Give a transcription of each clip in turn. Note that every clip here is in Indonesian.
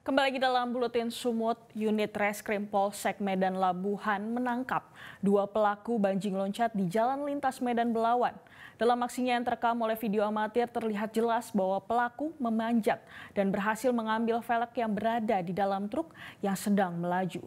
Kembali lagi dalam Buletin Sumut, unit Reskrim Polsek Medan Labuhan menangkap dua pelaku banjing loncat di jalan lintas Medan Belawan. Dalam aksinya yang terekam oleh video amatir terlihat jelas bahwa pelaku memanjat dan berhasil mengambil velg yang berada di dalam truk yang sedang melaju.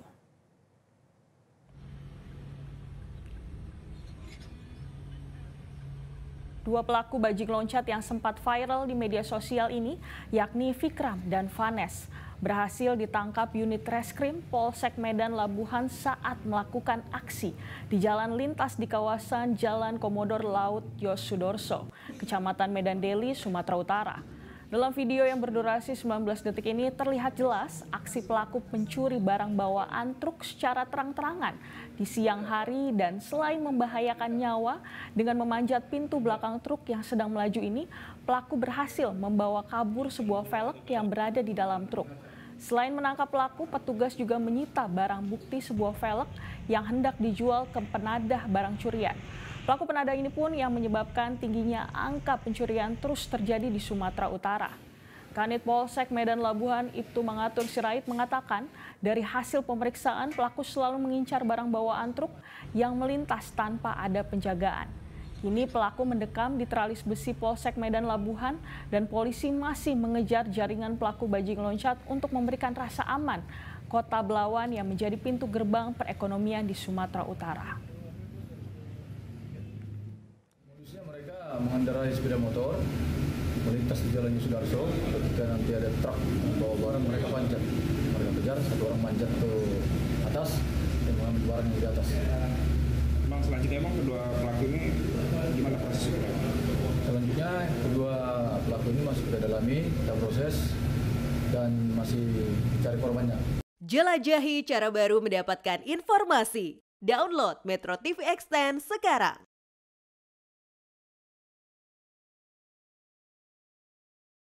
Dua pelaku bajing loncat yang sempat viral di media sosial ini, yakni Fikram dan Vanes, berhasil ditangkap unit Reskrim Polsek Medan Labuhan saat melakukan aksi di jalan lintas di kawasan Jalan Komodor Laut Yosudarso, Kecamatan Medan Deli, Sumatera Utara. Dalam video yang berdurasi 19 detik ini terlihat jelas aksi pelaku pencuri barang bawaan truk secara terang-terangan di siang hari, dan selain membahayakan nyawa dengan memanjat pintu belakang truk yang sedang melaju ini, pelaku berhasil membawa kabur sebuah velg yang berada di dalam truk. Selain menangkap pelaku, petugas juga menyita barang bukti sebuah velg yang hendak dijual ke penadah barang curian. Pelaku penadah ini pun yang menyebabkan tingginya angka pencurian terus terjadi di Sumatera Utara. Kanit Polsek Medan Labuhan Ibtu Mangatur Sirait mengatakan dari hasil pemeriksaan pelaku selalu mengincar barang bawaan truk yang melintas tanpa ada penjagaan. Kini pelaku mendekam di tralis besi Polsek Medan Labuhan dan polisi masih mengejar jaringan pelaku bajing loncat untuk memberikan rasa aman Kota Belawan yang menjadi pintu gerbang perekonomian di Sumatera Utara. Mereka mengendarai sepeda motor melintas di Jalan Yosudarso. Ketika nanti ada truk membawa barang, mereka panjat. Mereka kejar, satu orang manjat ke atas dan mengambil barang yang di atas. Selanjutnya kedua pelaku ini gimana prosesnya? Selanjutnya kedua pelaku ini masih kita dalami, kita proses dan masih cari korbannya. Jelajahi cara baru mendapatkan informasi. Download Metro TV Extend sekarang.